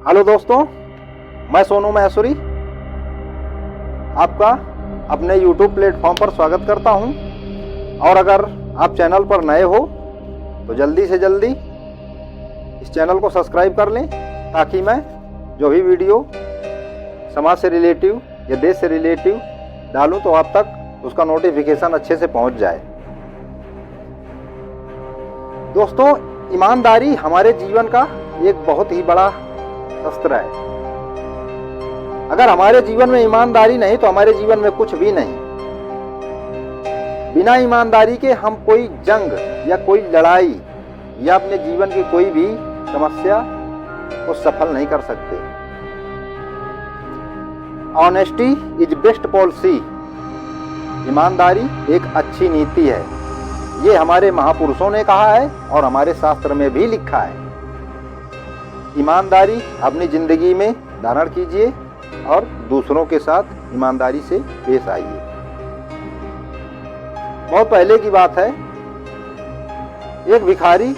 Hello दोस्तों, मैं सोनू महेश्वरी आपका अपने YouTube प्लेटफॉर्म पर स्वागत करता हूं। और अगर आप चैनल पर नए हो तो जल्दी से जल्दी इस चैनल को सब्सक्राइब कर लें, ताकि मैं जो भी वीडियो समाज से रिलेटिव या देश से रिलेटिव डालूं तो आप तक उसका नोटिफिकेशन अच्छे से पहुंच जाए। दोस्तों, ईमानदारी हमारे जीवन का एक बहुत ही बड़ा शस्त्र है। अगर हमारे जीवन में ईमानदारी नहीं तो हमारे जीवन में कुछ भी नहीं। बिना ईमानदारी के हम कोई जंग या कोई लड़ाई या अपने जीवन की कोई भी समस्या को सफल नहीं कर सकते। Honesty is best policy. ईमानदारी एक अच्छी नीति है। ये हमारे महापुरुषों ने कहा है और हमारे शास्त्र में भी लिखा है। ईमानदारी अपनी जिंदगी में धारण कीजिए और दूसरों के साथ ईमानदारी से पेश आइए। बहुत पहले की बात है, एक भिखारी,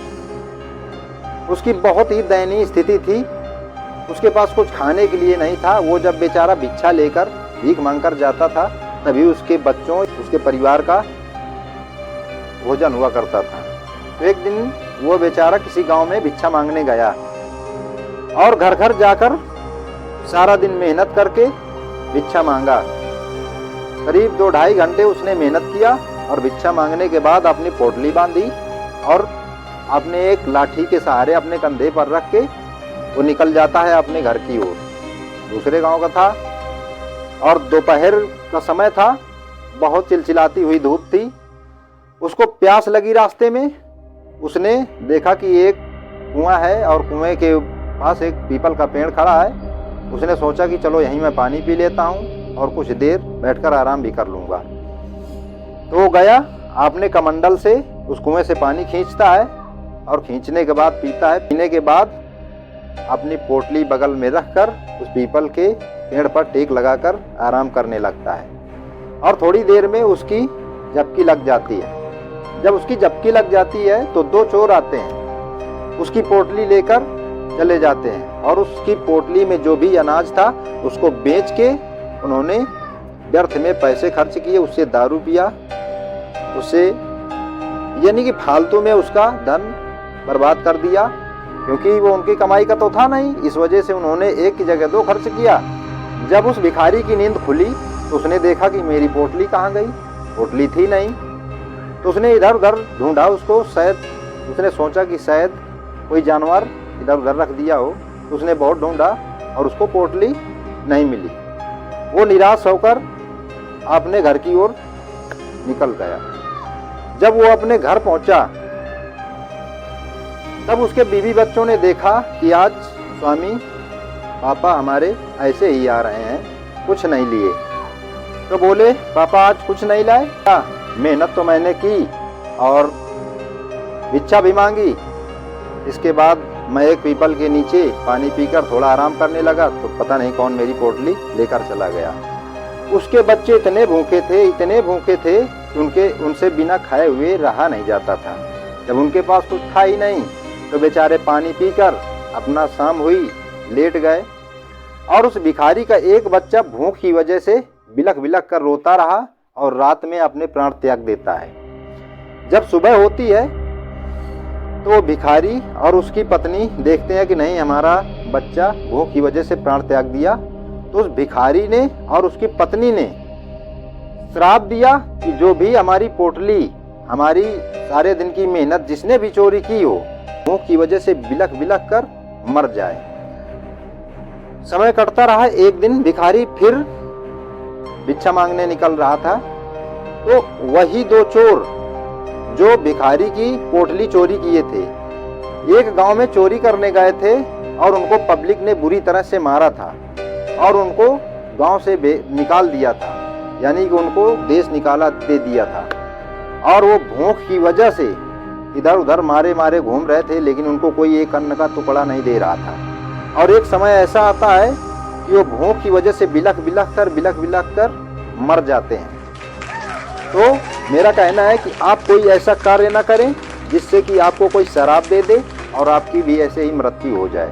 उसकी बहुत ही दयनीय स्थिति थी। उसके पास कुछ खाने के लिए नहीं था। वो जब बेचारा भिक्षा लेकर भीख मांगकर जाता था तभी उसके बच्चों, उसके परिवार का भोजन हुआ करता था। तो एक दिन वो बेचारा किसी गांव में भिक्षा मांगने गया और घर घर जाकर सारा दिन मेहनत करके भिक्षा मांगा। करीब 2-2.5 घंटे उसने मेहनत किया और भिक्षा मांगने के बाद अपनी पोटली बांधी और अपने एक लाठी के सहारे अपने कंधे पर रख के वो निकल जाता है अपने घर की ओर। दूसरे गांव का था और दोपहर का समय था। बहुत चिलचिलाती हुई धूप थी। उसको प्यास लगी। रास्ते में उसने देखा कि एक कुआं है और कुएं के पास एक पीपल का पेड़ खड़ा है। उसने सोचा कि चलो यहीं मैं पानी पी लेता हूँ और कुछ देर बैठकर आराम भी कर लूँगा। तो वो गया, आपने कमंडल से उस कुएं से पानी खींचता है और खींचने के बाद पीता है। पीने के बाद अपनी पोटली बगल में रखकर उस पीपल के पेड़ पर टेक लगाकर आराम करने लगता है। और थोड़ी देर में उसकी झपकी लग जाती है। जब उसकी झपकी लग जाती है तो 2 चोर आते हैं, उसकी पोटली लेकर चले जाते हैं और उसकी पोटली में जो भी अनाज था उसको बेच के उन्होंने व्यर्थ में पैसे खर्च किए, उससे दारू पिया, उससे यानी कि फालतू में उसका धन बर्बाद कर दिया, क्योंकि वो उनकी कमाई का तो था नहीं। इस वजह से उन्होंने एक की जगह 2 खर्च किया। जब उस भिखारी की नींद खुली तो उसने देखा कि मेरी पोटली कहाँ गई। पोटली थी नहीं। तो उसने इधर उधर ढूंढा उसको। शायद उसने सोचा कि शायद कोई जानवर इधर उधर रख दिया हो। तो उसने बहुत ढूंढा और उसको पोटली नहीं मिली। वो निराश होकर अपने घर की ओर निकल गया। जब वो अपने घर पहुंचा तब उसके बीवी बच्चों ने देखा कि आज स्वामी पापा हमारे ऐसे ही आ रहे हैं, कुछ नहीं लिए। तो बोले, पापा आज कुछ नहीं लाए? मेहनत तो मैंने की और भिक्षा भी मांगी। इसके बाद मैं एक पीपल के नीचे पानी पीकर थोड़ा आराम करने लगा तो पता नहीं कौन मेरी पोटली लेकर चला गया। उसके बच्चे इतने भूखे थे कि उनसे बिना खाए हुए रहा नहीं जाता था। जब उनके पास कुछ था ही नहीं तो बेचारे पानी पीकर अपना शाम हुई लेट गए। और उस भिखारी का एक बच्चा भूख की वजह से बिलख बिलख कर रोता रहा और रात में अपने प्राण त्याग देता है। जब सुबह होती है तो भिखारी और उसकी पत्नी देखते हैं कि नहीं, हमारा बच्चा भूख की वजह से प्राण त्याग दिया। तो उस भिखारी ने और उसकी पत्नी ने श्राप दिया कि जो भी हमारी पोटली, हमारी सारे दिन की मेहनत जिसने भी चोरी की हो, भूख की वजह से बिलख बिलख कर मर जाए। समय कटता रहा। एक दिन भिखारी फिर भिक्षा मांगने निकल रहा था तो वही 2 चोर जो भिखारी की पोटली चोरी किए थे, एक गांव में चोरी करने गए थे और उनको पब्लिक ने बुरी तरह से मारा था और उनको गांव से निकाल दिया था, यानी कि उनको देश निकाला दे दिया था। और वो भूख की वजह से इधर उधर मारे मारे घूम रहे थे, लेकिन उनको कोई एक अन्न का टुकड़ा नहीं दे रहा था। और एक समय ऐसा आता है कि वो भूख की वजह से बिलख बिलख कर मर जाते हैं। तो मेरा कहना है कि आप कोई ऐसा कार्य ना करें जिससे कि आपको कोई शराब दे दे और आपकी भी ऐसे ही मृत्यु हो जाए।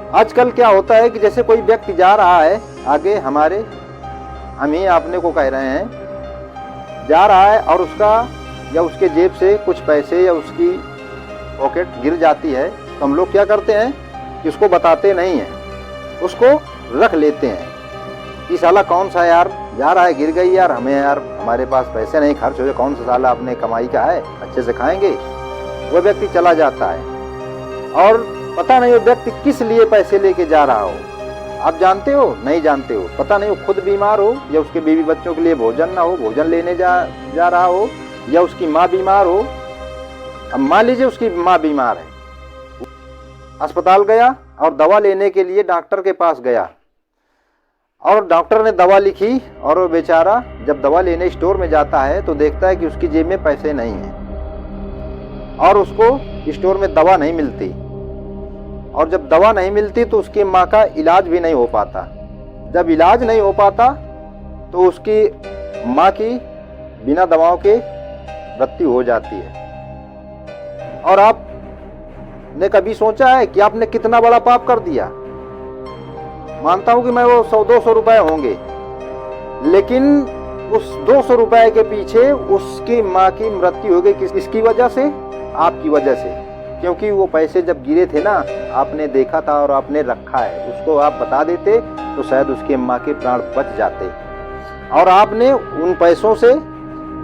आजकल क्या होता है कि जैसे कोई व्यक्ति जा रहा है आगे हमारे, हम ही आपने को कह रहे हैं, जा रहा है और उसका या उसके जेब से कुछ पैसे या उसकी पॉकेट गिर जाती है, तो हम लोग क्या करते हैं कि उसको बताते नहीं हैं, उसको रख लेते हैं कि साला कौन सा यार जा रहा है, गिर गई यार, हमें यार हमारे पास पैसे नहीं, खर्च हो जाए, कौन सा साला अपने कमाई का है, अच्छे से खाएंगे। वो व्यक्ति चला जाता है और पता नहीं वो व्यक्ति किस लिए पैसे लेके जा रहा हो। आप जानते हो? नहीं जानते हो। पता नहीं वो खुद बीमार हो या उसके बीवी बच्चों के लिए भोजन ना हो, भोजन लेने जा रहा हो, या उसकी माँ बीमार हो। अब मान लीजिए उसकी माँ बीमार है, अस्पताल गया और दवा लेने के लिए डॉक्टर के पास गया और डॉक्टर ने दवा लिखी, और वो बेचारा जब दवा लेने स्टोर में जाता है तो देखता है कि उसकी जेब में पैसे नहीं हैं और उसको स्टोर में दवा नहीं मिलती, और जब दवा नहीं मिलती तो उसकी माँ का इलाज भी नहीं हो पाता। जब इलाज नहीं हो पाता तो उसकी माँ की बिना दवाओं के मृत्यु हो जाती है। और आपने कभी सोचा है कि आपने कितना बड़ा पाप कर दिया? मानता हूं कि मैं वो 100-200 रुपए होंगे, लेकिन उस 200 रुपए के पीछे उसकी माँ की मृत्यु हो गई। किसकी वजह से? आपकी वजह से। क्योंकि वो पैसे जब गिरे थे ना, आपने देखा था और आपने रखा है, उसको आप बता देते तो शायद उसकी माँ के प्राण बच जाते। और आपने उन पैसों से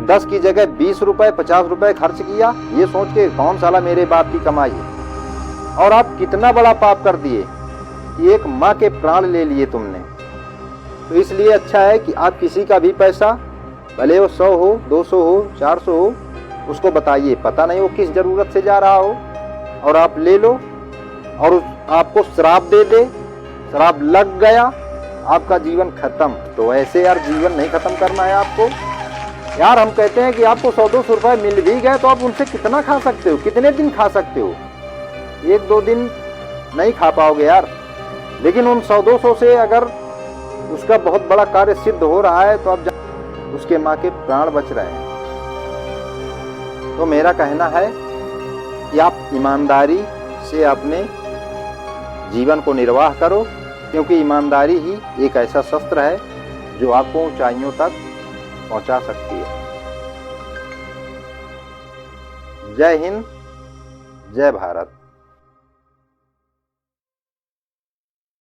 10 की जगह 20 रुपए 50 रुपए खर्च किया, ये सोच के कौन साला मेरे बाप की कमाई है। और आप कितना बड़ा पाप कर दिए कि एक माँ के प्राण ले लिए तुमने। तो इसलिए अच्छा है कि आप किसी का भी पैसा, भले वो 100 हो, 200 हो, 400 हो, उसको बताइए। पता नहीं वो किस जरूरत से जा रहा हो, और आप ले लो और आपको श्राप दे दे, श्राप लग गया, आपका जीवन खत्म। तो ऐसे यार जीवन नहीं खत्म करना है आपको। यार हम कहते हैं कि आपको 100-200 रुपए मिल भी गए तो आप उनसे कितना खा सकते हो, कितने दिन खा सकते हो? 1-2 दिन नहीं खा पाओगे यार। लेकिन उन 100-200 से अगर उसका बहुत बड़ा कार्य सिद्ध हो रहा है तो अब उसके माँ के प्राण बच रहे हैं। तो मेरा कहना है कि आप ईमानदारी से अपने जीवन को निर्वाह करो, क्योंकि ईमानदारी ही एक ऐसा शस्त्र है जो आपको ऊंचाइयों तक पहुंचा सकती है। जय हिंद, जय भारत।